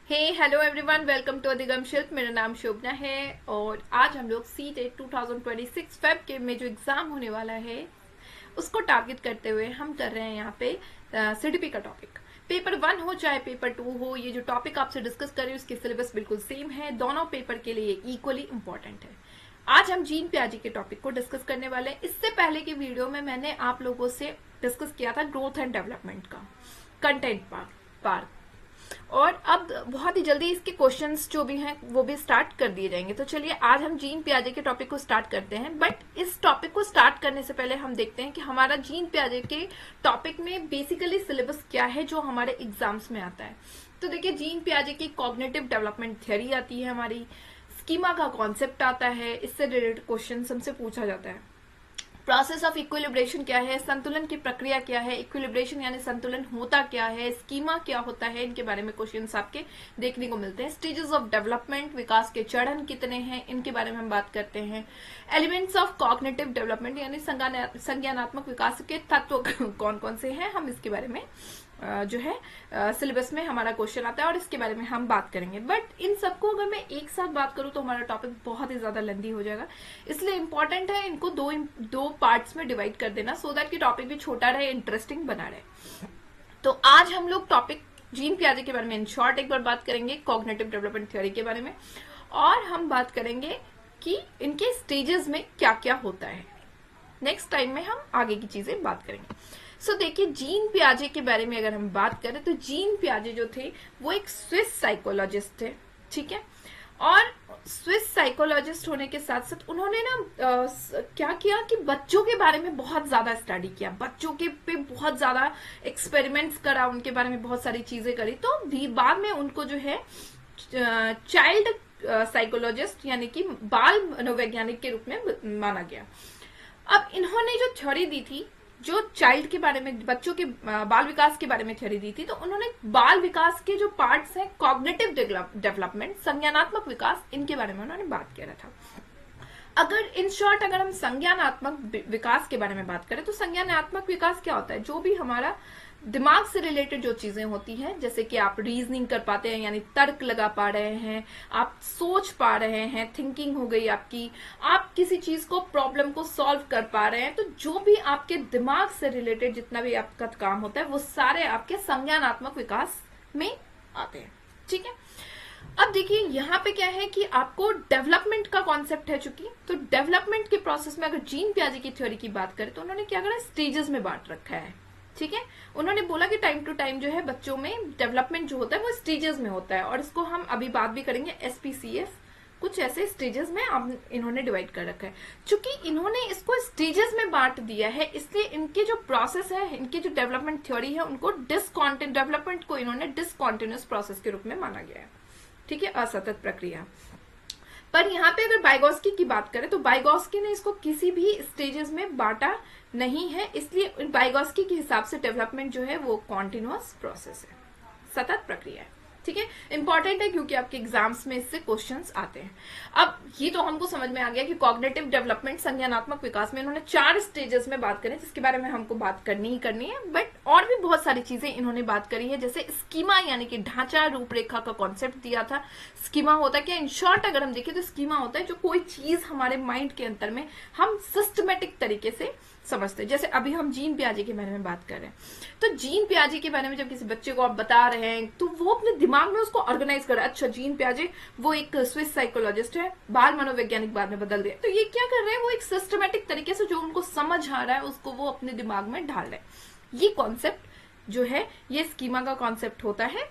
Hey hello everyone, welcome to Adhigam Shilp. मेरा नाम शोभना है और आज हम लोग सीटेट 2026 फेब के में जो एग्जाम होने वाला है उसको टारगेट करते हुए हम कर रहे हैं यहाँ पे सीडीपी का टॉपिक। पेपर 1 हो चाहे पेपर 2 हो, ये जो टॉपिक आपसे डिस्कस कर रहे हैं उसकी सिलेबस बिल्कुल सेम है। दोनों पेपर के लिए इक्वली इंपॉर्टेंट है। आज हम जीन प्याजी के टॉपिक को डिस्कस करने वाले हैं। इससे पहले की वीडियो में मैंने आप लोगों से डिस्कस किया था ग्रोथ एंड डेवलपमेंट का कंटेंट पार्ट, और अब बहुत ही जल्दी इसके क्वेश्चंस जो भी हैं वो भी स्टार्ट कर दिए जाएंगे। तो चलिए आज हम जीन पियाजे के टॉपिक को स्टार्ट करते हैं। बट इस टॉपिक को स्टार्ट करने से पहले हम देखते हैं कि हमारा जीन पियाजे के टॉपिक में बेसिकली सिलेबस क्या है जो हमारे एग्जाम्स में आता है। तो देखिए, जीन पियाजे की कॉग्निटिव डेवलपमेंट थ्योरी आती है, हमारी स्कीमा का कॉन्सेप्ट आता है, इससे रिलेटेड क्वेश्चन हमसे पूछा जाता है। प्रोसेस ऑफ इक्विलिब्रेशन क्या है, संतुलन की प्रक्रिया क्या है, इक्विलिब्रेशन यानी संतुलन होता क्या है, स्कीमा क्या होता है, इनके बारे में क्वेश्चंस आपके देखने को मिलते हैं। स्टेजेस ऑफ डेवलपमेंट, विकास के चरण कितने हैं, इनके बारे में हम बात करते हैं। एलिमेंट्स ऑफ कॉग्निटिव डेवलपमेंट यानी संज्ञानात्मक विकास के तत्व कौन कौन से हैं, हम इसके बारे में जो है सिलेबस में हमारा क्वेश्चन आता है और इसके बारे में हम बात करेंगे। बट इन सबको अगर मैं एक साथ बात करूं तो हमारा टॉपिक बहुत ही ज्यादा लेंथी हो जाएगा, इसलिए इंपॉर्टेंट है इनको दो पार्ट्स में डिवाइड कर देना, सो दैट कि टॉपिक भी छोटा रहे, इंटरेस्टिंग बना रहे। तो आज हम लोग टॉपिक जीन पियाजे के बारे में इन शॉर्ट एक बार बात करेंगे, कॉग्निटिव डेवलपमेंट थ्योरी के बारे में, और हम बात करेंगे कि इनके स्टेजेस में क्या क्या होता है। नेक्स्ट टाइम में हम आगे की चीजें बात करेंगे। सो देखिए, जीन पियाजे के बारे में अगर हम बात करें तो जीन पियाजे जो थे वो एक स्विस साइकोलॉजिस्ट थे, ठीक है। और स्विस साइकोलॉजिस्ट होने के साथ साथ उन्होंने ना क्या किया कि बच्चों के बारे में बहुत ज्यादा स्टडी किया, बच्चों के पे बहुत ज्यादा एक्सपेरिमेंट्स करा, उनके बारे में बहुत सारी चीजें करी। तो बाद में उनको जो है चाइल्ड साइकोलॉजिस्ट यानी कि बाल मनोवैज्ञानिक के रूप में माना गया। अब इन्होंने जो थ्योरी दी थी, जो चाइल्ड के बारे में, बच्चों के बाल विकास के बारे में थ्योरी दी थी, तो उन्होंने बाल विकास के जो पार्ट्स हैं, कॉग्निटिव डेवलपमेंट, संज्ञानात्मक विकास, इनके बारे में उन्होंने बात किया था। अगर इन शॉर्ट अगर हम संज्ञानात्मक विकास के बारे में बात करें तो संज्ञानात्मक विकास क्या होता है? जो भी हमारा दिमाग से रिलेटेड जो चीजें होती हैं, जैसे कि आप रीजनिंग कर पाते हैं यानी तर्क लगा पा रहे हैं, आप सोच पा रहे हैं, थिंकिंग हो गई आपकी, आप किसी चीज को, प्रॉब्लम को सॉल्व कर पा रहे हैं। तो जो भी आपके दिमाग से रिलेटेड जितना भी आपका काम होता है वो सारे आपके संज्ञानात्मक विकास में आते हैं, ठीक है। अब देखिए यहाँ पे क्या है कि आपको डेवलपमेंट का कॉन्सेप्ट है, चूंकि तो डेवलपमेंट के प्रोसेस में अगर जीन पियाजे की थ्योरी की बात करें तो उन्होंने क्या करा, स्टेजेस में बांट रखा है, ठीक है। उन्होंने बोला कि टाइम टू टाइम जो है बच्चों में डेवलपमेंट जो होता है वो स्टेजेस में होता है, और इसको हम अभी बात भी करेंगे, SPCF कुछ ऐसे स्टेजेस में अब इन्होंने डिवाइड कर रखा है। चूंकि इन्होंने इसको स्टेजेस में बांट दिया है, इसलिए इनके जो प्रोसेस है, इनकी जो डेवलपमेंट थ्योरी है, उनको डेवलपमेंट को इन्होंने डिसकॉन्टिन्यूअस प्रोसेस के रूप में माना गया है, ठीक है, असतत प्रक्रिया। पर यहाँ पे अगर बाइगॉस्की की बात करें तो बाइगॉस्की ने इसको किसी भी स्टेजेस में बांटा नहीं है, इसलिए बाइगॉस्की के हिसाब से डेवलपमेंट जो है वो कॉन्टिन्यूअस प्रोसेस है, सतत प्रक्रिया है, ठीक है। इंपॉर्टेंट है क्योंकि आपके एग्जाम्स में इससे क्वेश्चंस आते हैं। अब ये तो हमको समझ में आ गया कि कॉग्निटिव डेवलपमेंट, संज्ञानात्मक विकास में इन्होंने 4 स्टेजेस में बात करें, जिसके बारे में हमको बात करनी ही करनी है। बट और भी बहुत सारी चीजें इन्होंने बात करी है, जैसे स्कीमा यानी कि ढांचा, रूपरेखा का कॉन्सेप्ट दिया था। स्कीमा होता है क्या? इन शॉर्ट अगर हम देखें तो स्कीमा होता है जो कोई चीज हमारे माइंड के अंदर में हम सिस्टमेटिक तरीके से समझते हैं। जैसे अभी हम जीन पियाजे के बारे में बात कर रहे हैं, तो जीन पियाजे के बारे में जब किसी बच्चे को आप बता रहे हैं तो वो अपने दिमाग में उसको ऑर्गेनाइज कर रहा है। अच्छा, जीन पियाजे वो एक स्विस साइकोलॉजिस्ट है, बाल मनोवैज्ञानिक बाद में बदल दिया। तो ये क्या कर रहे हैं, वो एक सिस्टमेटिक तरीके से जो उनको समझ आ रहा है उसको वो अपने दिमाग में ढाल रहे हैं। ये कॉन्सेप्ट जो है ये स्कीमा का कॉन्सेप्ट होता है।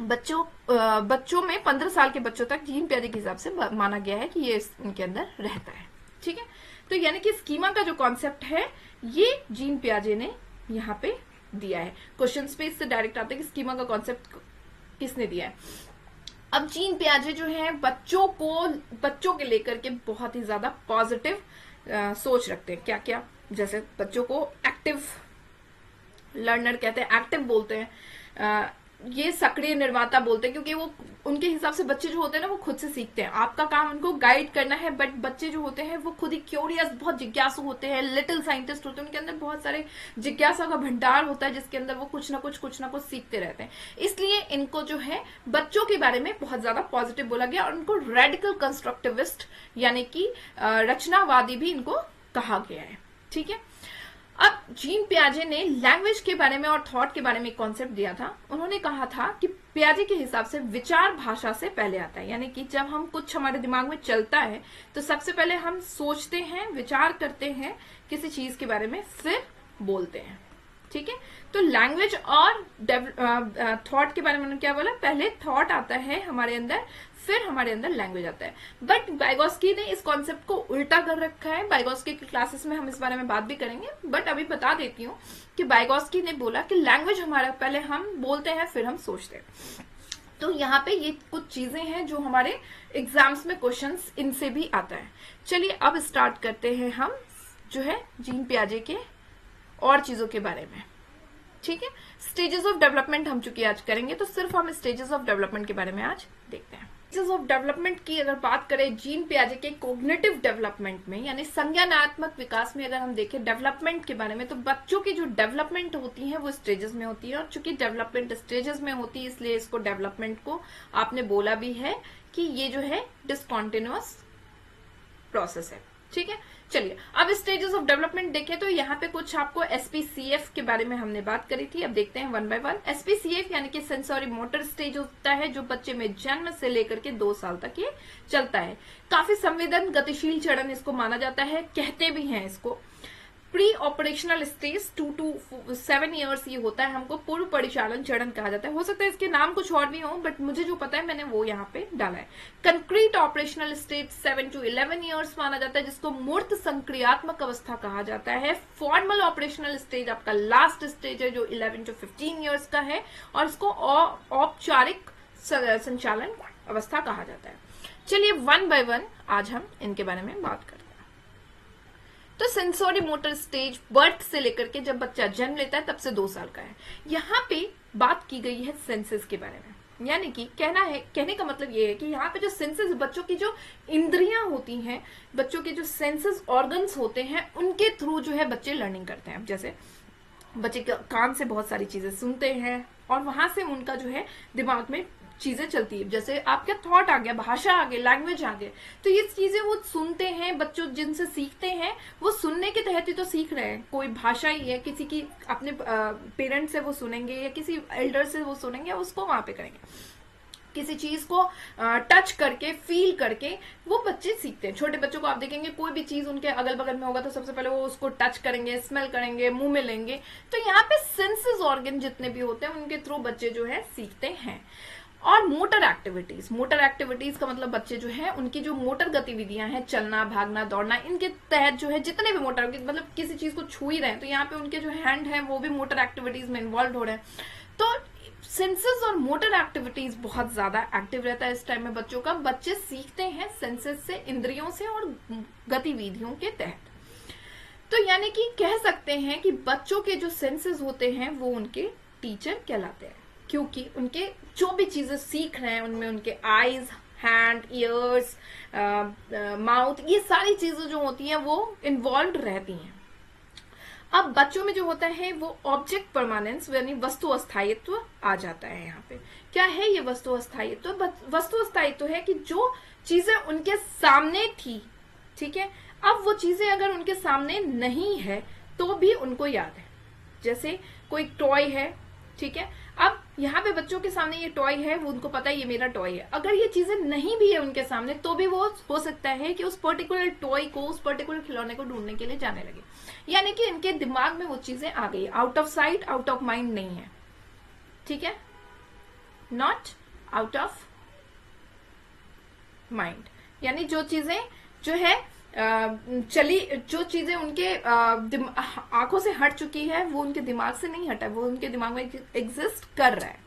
बच्चों में 15 साल के बच्चों तक जीन पियाजे के हिसाब से माना गया है कि ये इनके अंदर रहता है, ठीक है। तो यानी कि स्कीमा का जो कॉन्सेप्ट है ये जीन पियाजे ने यहाँ पे दिया है। क्वेश्चन पे इससे डायरेक्ट आता है कि स्कीमा का कॉन्सेप्ट किसने दिया है। अब जीन पियाजे जो है बच्चों के लेकर के बहुत ही ज्यादा पॉजिटिव सोच रखते हैं। क्या क्या? जैसे बच्चों को एक्टिव लर्नर कहते हैं, एक्टिव बोलते हैं, ये सक्रिय निर्माता बोलते हैं, क्योंकि वो उनके हिसाब से बच्चे जो होते हैं ना वो खुद से सीखते हैं। आपका काम उनको गाइड करना है, बट बच्चे जो होते हैं वो खुद ही क्यूरियस, बहुत जिज्ञासु होते हैं, लिटिल साइंटिस्ट होते हैं, उनके अंदर बहुत सारे जिज्ञासा का भंडार होता है जिसके अंदर वो कुछ ना कुछ सीखते रहते हैं। इसलिए इनको जो है बच्चों के बारे में बहुत ज्यादा पॉजिटिव बोला गया, और उनको रेडिकल कंस्ट्रक्टिविस्ट यानी कि रचनावादी भी इनको कहा गया है। ठीक है, अब जीन पियाजे ने लैंग्वेज के बारे में और थॉट के बारे में एक कॉन्सेप्ट दिया था। उन्होंने कहा था कि पियाजे के हिसाब से विचार भाषा से पहले आता है, यानी कि जब हम कुछ हमारे दिमाग में चलता है तो सबसे पहले हम सोचते हैं, विचार करते हैं किसी चीज के बारे में, फिर बोलते हैं। ठीक है, तो लैंग्वेज और थॉट के बारे में उन्होंने क्या बोला, पहले थॉट आता है हमारे अंदर, फिर हमारे अंदर लैंग्वेज आता है। बट वाइगोस्की ने इस कॉन्सेप्ट को उल्टा कर रखा है। वाइगोस्की की क्लासेस में हम इस बारे में बात भी करेंगे, बट अभी बता देती हूँ कि वाइगोस्की ने बोला कि लैंग्वेज हमारा पहले हम बोलते हैं फिर हम सोचते हैं। तो यहाँ पे ये कुछ चीजें हैं जो हमारे एग्जाम्स में क्वेश्चंस इनसे भी आता है। चलिए अब स्टार्ट करते हैं हम जो है जीन पियाजे के और चीजों के बारे में। ठीक है, स्टेजेस ऑफ डेवलपमेंट हम चूंकि आज करेंगे, तो सिर्फ हम स्टेजेस ऑफ डेवलपमेंट के बारे में आज देखते हैं। स्टेजेस ऑफ डेवलपमेंट की अगर बात करें जीन पियाजे के कोग्निटिव डेवलपमेंट में, यानी संज्ञानात्मक विकास में अगर हम देखें डेवलपमेंट के बारे में, तो बच्चों की जो डेवलपमेंट होती है वो स्टेजेस में होती है, और चूंकि डेवलपमेंट स्टेजेस में होती है इसलिए इसको डेवलपमेंट को आपने बोला भी है कि ये जो है डिसकंटिन्यूअस प्रोसेस है। ठीक है, चलिए अब स्टेजेस ऑफ डेवलपमेंट देखें तो यहाँ पे कुछ आपको एसपीसीएफ के बारे में हमने बात करी थी। अब देखते हैं वन बाय वन। एसपीसीएफ यानी कि सेंसरी मोटर स्टेज होता है जो बच्चे में जन्म से लेकर के 2 साल तक ये चलता है। काफी संवेदन गतिशील चरण इसको माना जाता है, कहते भी हैं इसको। Pre operational stage 2 to 7 years ये होता है, हमको पूर्व परिचालन चरण कहा जाता है। हो सकता है इसके नाम कुछ और भी हो, बट मुझे जो पता है मैंने वो यहाँ पे डाला है। Concrete operational stage 7 to 11 years माना जाता है, जिसको मूर्त संक्रियात्मक अवस्था कहा जाता है। फॉर्मल ऑपरेशनल स्टेज आपका लास्ट स्टेज है जो 11 to 15 ईयर्स का है, और इसको औपचारिक संचालन अवस्था कहा जाता है। चलिए वन बाय वन आज हम इनके बारे में बात करते हैं। तो सेंसरी मोटर स्टेज बर्थ से लेकर के जब बच्चा जन्म लेता है तब से 2 साल का है। यहाँ पे बात की गई है सेंसेस के बारे में, यानी कि कहने का मतलब ये है कि यहाँ पे जो सेंसेस, बच्चों की जो इंद्रियां होती हैं, बच्चों के जो सेंसेस ऑर्गन्स होते हैं, उनके थ्रू जो है बच्चे लर्निंग करते हैं। अब जैसे बच्चे कान से बहुत सारी चीजें सुनते हैं और वहां से उनका जो है दिमाग में चीजें चलती है, जैसे आपका थॉट आ गया, भाषा आ गई, लैंग्वेज आ गया। तो ये चीजें वो सुनते हैं, बच्चों जिनसे सीखते हैं वो सुनने के तहत ही तो सीख रहे हैं। कोई भाषा ही है, किसी की अपने पेरेंट्स से वो सुनेंगे या किसी एल्डर से वो सुनेंगे, उसको वहां पे करेंगे। किसी चीज को टच करके, फील करके वो बच्चे सीखते हैं। छोटे बच्चों को आप देखेंगे कोई भी चीज उनके अगल बगल में होगा तो सबसे पहले वो उसको टच करेंगे, स्मेल करेंगे, मुंह में लेंगे। तो यहाँ पे सेंसेस ऑर्गन जितने भी होते हैं उनके थ्रू बच्चे जो है सीखते हैं। और मोटर एक्टिविटीज का मतलब बच्चे जो है उनकी जो मोटर गतिविधियां हैं, चलना, भागना, दौड़ना, इनके तहत जो है जितने भी मोटर, मतलब किसी चीज को छू ही रहे हैं तो यहाँ पे उनके जो हैंड है वो भी मोटर एक्टिविटीज में इन्वॉल्व हो रहे हैं। तो सेंसेस और मोटर एक्टिविटीज बहुत ज्यादा एक्टिव रहता है इस टाइम में बच्चों का। बच्चे सीखते हैं सेंसेस से, इंद्रियों से और गतिविधियों के तहत। तो यानी कि कह सकते हैं कि बच्चों के जो सेंसेस होते हैं वो उनके टीचर कहलाते हैं, क्योंकि उनके जो भी चीजें सीख रहे हैं उनमें उनके आईज, हैंड, ईयर्स, माउथ, ये सारी चीजें जो होती हैं वो इन्वॉल्व रहती हैं। अब बच्चों में जो होता है वो ऑब्जेक्ट परमानेंस यानी वस्तु अस्थायित्व आ जाता है। यहाँ पे क्या है ये वस्तु अस्थायित्व? वस्तु अस्थायित्व है कि जो चीजें उनके सामने थी, ठीक है, अब वो चीजें अगर उनके सामने नहीं है तो भी उनको याद है। जैसे कोई टॉय है, ठीक है, अब यहाँ पे बच्चों के सामने ये टॉय है, वो उनको पता है ये मेरा टॉय है। अगर ये चीजें नहीं भी है उनके सामने तो भी वो हो सकता है कि उस पर्टिकुलर टॉय को, उस पर्टिकुलर खिलौने को ढूंढने के लिए जाने लगे। यानी कि इनके दिमाग में वो चीजें आ गई। Out of site, out of mind नहीं है, ठीक है, नॉट आउट ऑफ माइंड, यानी जो चीजें जो है जो चीजें उनके आंखों से हट चुकी है वो उनके दिमाग से नहीं हटा, वो उनके दिमाग में एग्जिस्ट कर रहा है।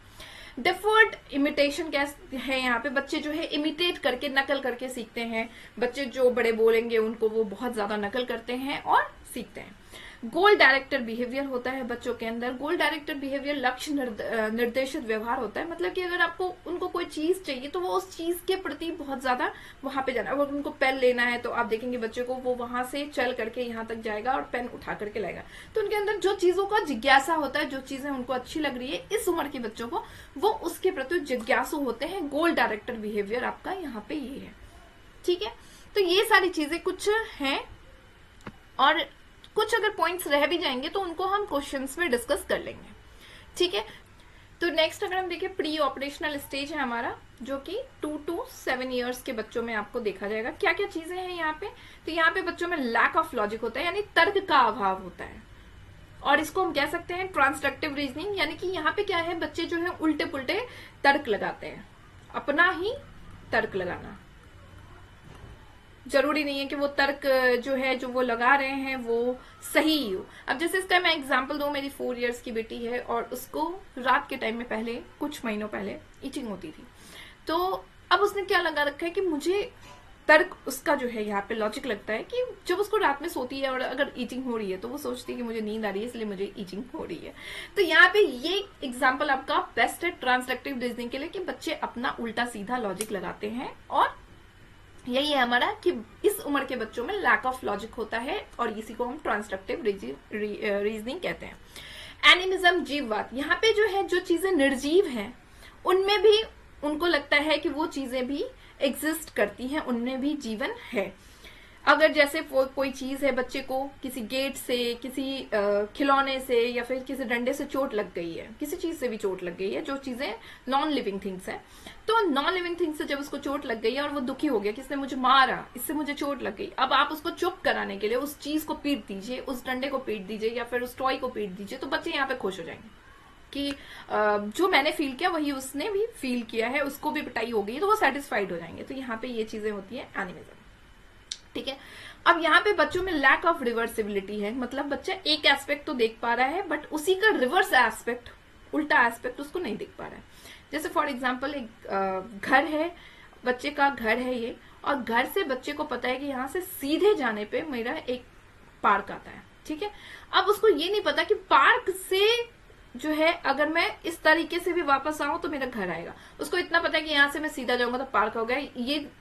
डिफर्ड इमिटेशन क्या है? यहाँ पे बच्चे जो है इमिटेट करके, नकल करके सीखते हैं। बच्चे जो बड़े बोलेंगे उनको वो बहुत ज्यादा नकल करते हैं और सीखते हैं। गोल डायरेक्टर बिहेवियर होता है बच्चों के अंदर। गोल डायरेक्टर बिहेवियर लक्ष्य निर्देशित व्यवहार होता है, मतलब कि अगर आपको उनको कोई चीज चाहिए तो वो उस चीज के प्रति बहुत ज्यादा वहां पे जाना। अगर उनको पेन लेना है तो आप देखेंगे बच्चे को वो वहां से चल करके यहाँ तक जाएगा और पेन उठा करके लाएगा। तो उनके अंदर जो चीजों का जिज्ञासा होता है, जो चीजें उनको अच्छी लग रही है इस उम्र के बच्चों को, वो उसके प्रति जिज्ञासु होते हैं। गोल डायरेक्टर बिहेवियर आपका यहाँ पे ये है। ठीक है, तो ये सारी चीजें कुछ हैं, और कुछ अगर पॉइंट्स रह भी जाएंगे तो उनको हम क्वेश्चंस में डिस्कस कर लेंगे। ठीक है, तो नेक्स्ट अगर हम देखें, प्री ऑपरेशनल स्टेज है हमारा, जो कि 2 to 7 ईयर्स के बच्चों में आपको देखा जाएगा। क्या क्या चीजें हैं यहाँ पे? तो यहाँ पे बच्चों में लैक ऑफ लॉजिक होता है, यानी तर्क का अभाव होता है, और इसको हम कह सकते हैं ट्रांसडक्टिव रीजनिंग, यानी कि यहाँ पे क्या है, बच्चे जो है उल्टे पुल्टे तर्क लगाते हैं, अपना ही तर्क लगाना। जरूरी नहीं है कि वो तर्क जो है जो वो लगा रहे हैं वो सही हो। अब जैसे इसका मैं एग्जांपल दूं, मेरी 4 इयर्स की बेटी है और उसको रात के टाइम में पहले कुछ महीनों पहले ईचिंग होती थी। तो अब उसने क्या लगा रखा है कि मुझे तर्क, उसका जो है यहाँ पे लॉजिक लगता है कि जब उसको रात में सोती है और अगर ईचिंग हो रही है तो वो सोचती है कि मुझे नींद आ रही है इसलिए मुझे ईचिंग हो रही है। तो यहाँ पे ये एग्जाम्पल आपका बेस्ट है ट्रांसलेक्टिव रीजनिंग के लिए, कि बच्चे अपना उल्टा सीधा लॉजिक लगाते हैं, और यही है हमारा कि इस उम्र के बच्चों में लैक ऑफ लॉजिक होता है, और इसी को हम ट्रांसडक्टिव रीजनिंग कहते हैं। एनिमिज्म, जीववाद, यहाँ पे जो है जो चीजें निर्जीव हैं उनमें भी उनको लगता है कि वो चीजें भी एग्जिस्ट करती हैं, उनमें भी जीवन है। अगर जैसे कोई चीज है, बच्चे को किसी गेट से, किसी खिलौने से या फिर किसी डंडे से चोट लग गई है, किसी चीज से भी चोट लग गई है, जो चीजें नॉन लिविंग थिंग्स है, तो नॉन लिविंग थिंग्स से जब उसको चोट लग गई है और वो दुखी हो गया, किसने मुझे मारा, इससे मुझे चोट लग गई, अब आप उसको चुप कराने के लिए उस चीज को पीट दीजिए, उस डंडे को पीट दीजिए या फिर उस टॉय को पीट दीजिए, तो बच्चे यहाँ पे खुश हो जाएंगे कि जो मैंने फील किया वही उसने भी फील किया है, उसको भी पिटाई हो गई, तो वो सेटिस्फाइड हो जाएंगे। तो यहाँ पे ये चीजें होती है एनिमिज्म। ठीक है, अब यहाँ पे बच्चों में लैक ऑफ रिवर्सिबिलिटी है, मतलब बच्चा एक एस्पेक्ट तो देख पा रहा है बट उसी का रिवर्स एस्पेक्ट, उल्टा एस्पेक्ट उसको नहीं दिख पा रहा है। जैसे फॉर एग्जांपल एक घर है, बच्चे का घर है ये, और घर से बच्चे को पता है कि यहाँ से सीधे जाने पे मेरा एक पार्क आता है। ठीक है, अब उसको ये नहीं पता कि पार्क से जो है अगर मैं इस तरीके से भी वापस आऊं तो मेरा घर आएगा। उसको इतना पता है कि यहाँ से मैं सीधा जाऊंगा तो पार्क हो गया।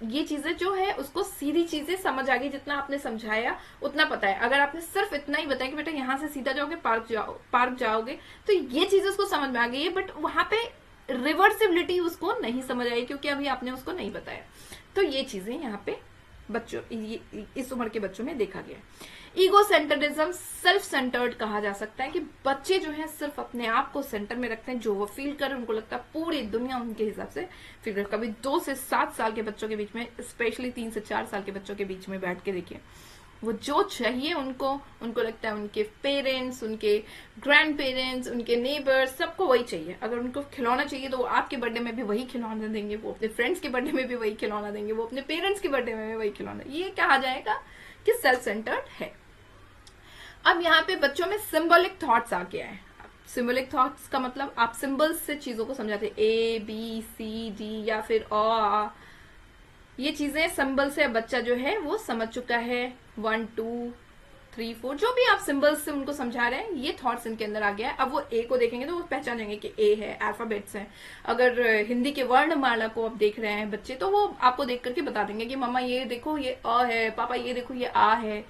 ये चीजें जो है उसको सीधी चीजें समझ आ गई, जितना आपने समझाया उतना पता है। अगर आपने सिर्फ इतना ही बताया कि बेटा यहाँ से सीधा जाओगे पार्क जाओगे, तो ये चीजें उसको समझ में आ गई है, बट वहां पे रिवर्सिबिलिटी उसको नहीं समझ आई क्योंकि अभी आपने उसको नहीं बताया। तो ये चीजें यहाँ पे बच्चों, इस उम्र के बच्चों में देखा गया। ईगो सेंटरिज्म, सेल्फ सेंटर्ड कहा जा सकता है कि बच्चे जो है सिर्फ अपने आप को सेंटर में रखते हैं, जो वो फील कर, उनको लगता है पूरी दुनिया उनके हिसाब से फील कर। कभी 2 से 7 साल के बच्चों के बीच में, स्पेशली 3 से 4 साल के बच्चों के बीच में बैठ के देखिए, वो जो चाहिए उनको लगता है उनके पेरेंट्स, उनके ग्रैंड पेरेंट्स, उनके नेबर्स, सबको वही चाहिए। अगर उनको खिलौना चाहिए तो वो आपके बर्थडे में भी वही खिलौना देंगे, वो अपने फ्रेंड्स के बर्थडे में भी वही खिलौना देंगे, वो अपने पेरेंट्स के बर्थडे में भी वही खिलौना। ये कहा जाएगा कि सेल्फ सेंटर्ड है। अब यहाँ पे बच्चों में सिंबॉलिक थॉट्स आ गया है। सिंबॉलिक थॉट्स का मतलब आप सिंबल्स से चीजों को समझाते, A B C D या फिर आ, ये चीजें सिंबल से बच्चा जो है वो समझ चुका है। 1 2 3 4 जो भी आप सिंबल्स से उनको समझा रहे हैं, ये थॉट्स इनके अंदर आ गया है। अब वो ए को देखेंगे तो वो पहचान जाएंगे कि ए है, अल्फाबेट्स हैं। अगर हिंदी के वर्णमाला को आप देख रहे हैं बच्चे, तो वो आपको देख करके बता देंगे कि मम्मा ये देखो ये अ है, पापा ये देखो ये आ है।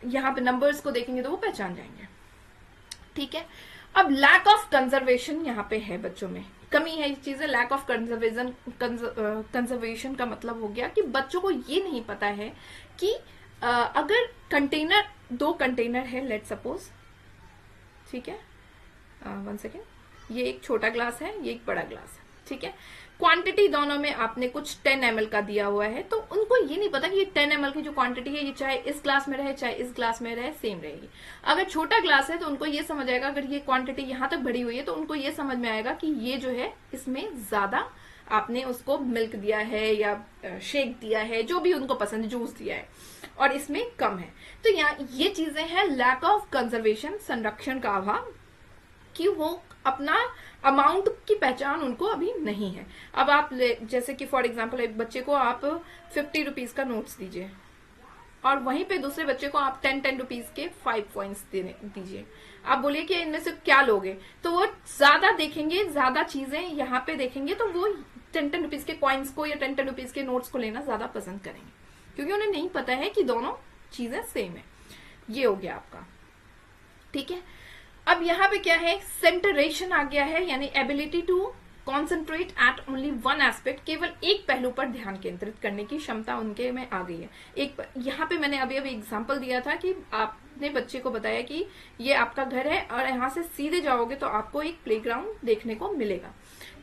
यहाँ पे नंबर्स को देखेंगे तो वो पहचान जाएंगे। ठीक है, अब लैक ऑफ कंजर्वेशन यहाँ पे है, बच्चों में कमी है। ये चीजें लैक ऑफ कंजर्वेशन का मतलब हो गया कि बच्चों को ये नहीं पता है कि अगर कंटेनर, 2 कंटेनर है लेट सपोज, ठीक है, 1 सेकेंड, ये एक छोटा ग्लास है, ये एक बड़ा ग्लास है। ठीक है, क्वांटिटी दोनों में आपने कुछ 10 ml का दिया हुआ है, तो उनको ये नहीं पता कि ये 10 ml की जो क्वांटिटी है ये चाहे इस ग्लास में रहे चाहे इस ग्लास में रहे सेम रहेगी। अगर छोटा ग्लास है तो उनको ये समझ आएगा, अगर ये क्वांटिटी यहाँ तक बढ़ी हुई है तो उनको ये समझ में आएगा कि ये जो है इसमें ज्यादा आपने उसको मिल्क दिया है या शेक दिया है, जो भी उनको पसंद है, जूस दिया है, और इसमें कम है। तो यहाँ ये चीजें हैं लैक ऑफ कंजर्वेशन, संरक्षण का अभाव, कि वो अपना अमाउंट की पहचान उनको अभी नहीं है। अब आप जैसे कि फॉर एग्जांपल एक बच्चे को आप 50 रुपीज का नोट्स दीजिए, और वहीं पे दूसरे बच्चे को आप 10 रुपीज के 5 कॉइन्स दीजिए। आप बोलिए कि इनमें से क्या लोगे, तो वो ज्यादा देखेंगे, ज्यादा चीजें यहाँ पे देखेंगे, तो वो 10 रुपीज के कॉइन्स को या 10 रुपीज के नोट्स को लेना ज्यादा पसंद करेंगे, क्योंकि उन्हें नहीं पता है कि दोनों चीजें सेम है। ये हो गया आपका, ठीक है। अब यहाँ पे क्या है, सेंटरेशन आ गया है, यानी ability to concentrate at only one aspect, केवल एक पहलू पर ध्यान केंद्रित करने की क्षमता उनके में आ गई है। यहाँ पे मैंने अभी एग्जांपल दिया था कि आपने बच्चे को बताया कि ये आपका घर है और यहाँ से सीधे जाओगे तो आपको एक प्लेग्राउंड देखने को मिलेगा।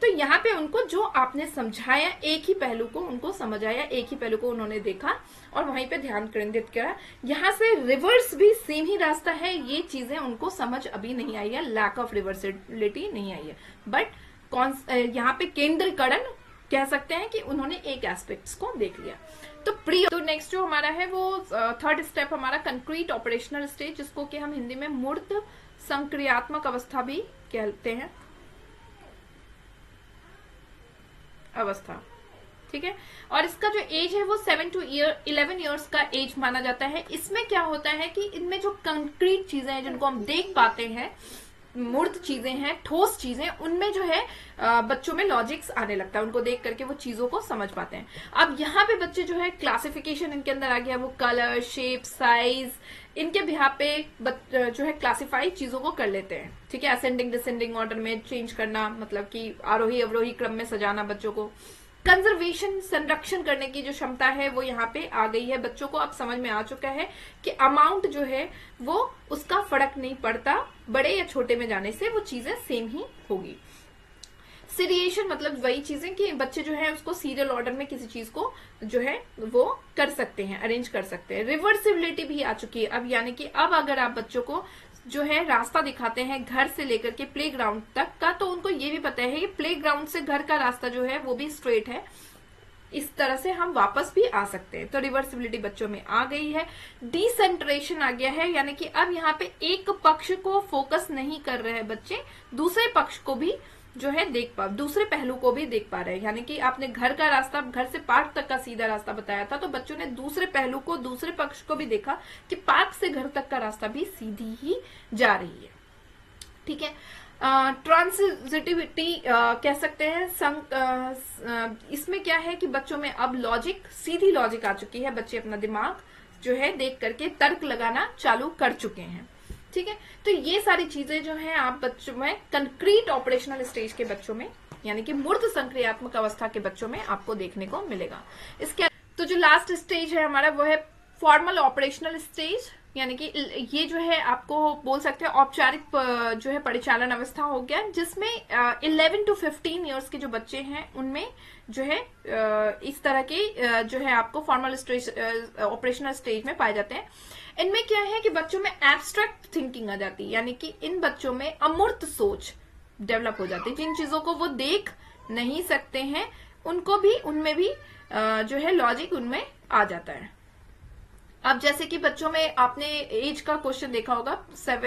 तो यहाँ पे उनको जो आपने समझाया, एक ही पहलू को उनको समझ आया, एक ही पहलू को उन्होंने देखा और वहीं पे ध्यान केंद्रित किया। यहाँ से रिवर्स भी सेम ही रास्ता है, ये चीजें उनको समझ अभी नहीं आई है, लैक ऑफ रिवर्सिबिलिटी नहीं आई है, बट यहाँ पे केंद्रीकरण कह सकते हैं कि उन्होंने एक एस्पेक्ट्स को देख लिया। तो नेक्स्ट जो हमारा है वो थर्ड स्टेप हमारा कंक्रीट ऑपरेशनल स्टेज, जिसको कि हम हिंदी में मूर्त संक्रियात्मक अवस्था भी कहते हैं, अवस्था, ठीक है। और इसका जो एज है वो 7 to 11 ईयर्स का एज माना जाता है। इसमें क्या होता है कि इनमें जो कंक्रीट चीजें हैं जिनको हम देख पाते हैं, मूर्त चीजें हैं, ठोस चीजें, उनमें जो है बच्चों में लॉजिक्स आने लगता है, उनको देख करके वो चीजों को समझ पाते हैं। अब यहाँ पे बच्चे जो है क्लासिफिकेशन इनके अंदर आ गया, वो कलर, शेप, साइज, इनके बिहार पे जो है क्लासिफाई चीजों को कर लेते हैं, ठीक है। असेंडिंग डिसेंडिंग ऑर्डर में चेंज करना, मतलब कि आरोही अवरोही क्रम में सजाना बच्चों को। कंजर्वेशन, संरक्षण करने की जो क्षमता है वो यहाँ पे आ गई है, बच्चों को अब समझ में आ चुका है कि अमाउंट जो है वो उसका फर्क नहीं पड़ता, बड़े या छोटे में जाने से वो चीजें सेम ही होगी। सीरिएशन मतलब वही चीजें कि बच्चे जो है उसको सीरियल ऑर्डर में किसी चीज को जो है वो कर सकते हैं, अरेंज कर सकते हैं। रिवर्सिबिलिटी भी आ चुकी है अब, यानी कि अब अगर आप बच्चों को जो है रास्ता दिखाते हैं घर से लेकर के प्लेग्राउंड तक का, तो उनको ये भी पता है कि प्लेग्राउंड से घर का रास्ता जो है वो भी स्ट्रेट है, इस तरह से हम वापस भी आ सकते हैं। तो रिवर्सिबिलिटी बच्चों में आ गई है। डिसेंट्रेशन आ गया है, यानी कि अब यहाँ पे एक पक्ष को फोकस नहीं कर रहे हैं बच्चे, दूसरे पक्ष को भी जो है दूसरे पहलू को भी देख पा रहे हैं। यानी कि आपने घर का रास्ता, घर से पार्क तक का सीधा रास्ता बताया था, तो बच्चों ने दूसरे पहलू को, दूसरे पक्ष को भी देखा कि पार्क से घर तक का रास्ता भी सीधी ही जा रही है, ठीक है। ट्रांसिटिविटी कह सकते हैं। इसमें क्या है कि बच्चों में अब लॉजिक, सीधी लॉजिक आ चुकी है, बच्चे अपना दिमाग जो है देख करके तर्क लगाना चालू कर चुके हैं, ठीक है। तो ये सारी चीजें जो हैं आप बच्चों में कंक्रीट ऑपरेशनल स्टेज के बच्चों में, यानी कि मूर्त संक्रियात्मक अवस्था के बच्चों में आपको देखने को मिलेगा। इसके तो जो लास्ट स्टेज है हमारा वो है फॉर्मल ऑपरेशनल स्टेज, यानी कि ये जो है आपको बोल सकते हैं औपचारिक जो है परिचालन अवस्था हो गया, जिसमें 11 to 15 ईयर्स के जो बच्चे हैं उनमें जो है इस तरह के जो है आपको फॉर्मल स्टेज, ऑपरेशनल स्टेज में पाए जाते हैं। इनमें क्या है कि बच्चों में एब्स्ट्रैक्ट थिंकिंग आ जाती है, यानी कि इन बच्चों में अमूर्त सोच डेवलप हो जाती है। जिन चीजों को वो देख नहीं सकते हैं उनको भी, उनमें भी जो है लॉजिक उनमें आ जाता है। अब जैसे कि बच्चों में आपने एज का क्वेश्चन देखा होगा, 7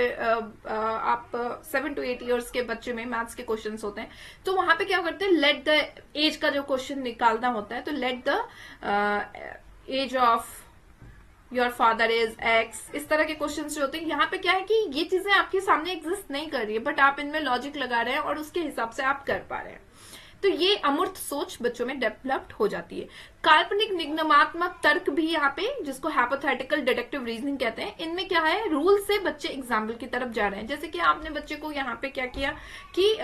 to 8 ईयर्स के बच्चे में मैथ्स के क्वेश्चंस होते हैं, तो वहां पे क्या करते हैं, लेट द एज का जो क्वेश्चन निकालना होता है, तो let the age of your father is x, इस तरह के क्वेश्चंस जो होते हैं। यहाँ पे क्या है कि ये चीजें आपके सामने एग्जिस्ट नहीं कर रही है, बट आप इनमें लॉजिक लगा रहे हैं और उसके हिसाब से आप कर पा रहे हैं, तो ये अमूर्त सोच बच्चों में डेवलप्ड हो जाती है। काल्पनिक निगमनात्मक तर्क भी यहाँ पे, जिसको हाइपोथेटिकल डिडक्टिव रीजनिंग कहते हैं, इनमें क्या है, रूल से बच्चे एग्जाम्पल की तरफ जा रहे हैं। जैसे कि आपने बच्चे को यहाँ पे क्या किया कि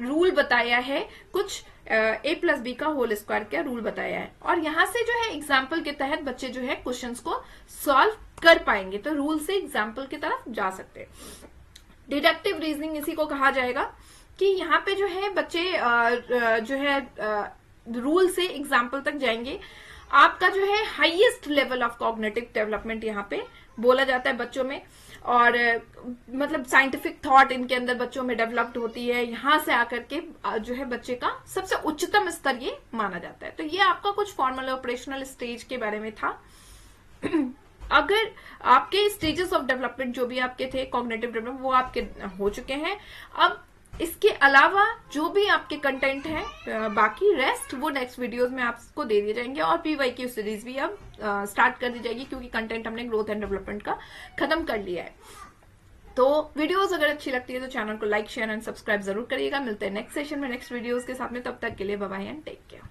रूल बताया है, कुछ a+b का होल स्क्वायर का रूल बताया है, और यहाँ से जो है एग्जाम्पल के तहत बच्चे जो है क्वेश्चंस को सॉल्व कर पाएंगे, तो रूल से एग्जाम्पल की तरफ जा सकते हैं। डिडक्टिव रीजनिंग इसी को कहा जाएगा कि यहाँ पे जो है बच्चे जो है रूल से एग्जाम्पल तक जाएंगे। आपका जो है highest level of cognitive development यहाँ पे बोला जाता है बच्चों में, और मतलब साइंटिफिक थॉट इनके अंदर बच्चों में डेवलप्ड होती है। यहाँ से आकर के जो है बच्चे का सबसे उच्चतम स्तर ये माना जाता है। तो ये आपका कुछ फॉर्मल ऑपरेशनल स्टेज के बारे में था। अगर आपके स्टेजेस ऑफ डेवलपमेंट जो भी आपके थे कॉग्निटिव डेवलपमेंट, वो आपके हो चुके हैं। अब इसके अलावा जो भी आपके कंटेंट है बाकी रेस्ट वो नेक्स्ट वीडियोस में आपको दे दिए जाएंगे। और PYQ सीरीज भी अब स्टार्ट कर दी जाएगी क्योंकि कंटेंट हमने ग्रोथ एंड डेवलपमेंट का खत्म कर लिया है। तो वीडियोस अगर अच्छी लगती है तो चैनल को लाइक शेयर एंड सब्सक्राइब जरूर करिएगा। मिलते हैं नेक्स्ट सेशन में नेक्स्ट वीडियोस के साथ में, तब तक के लिए bye bye and take care.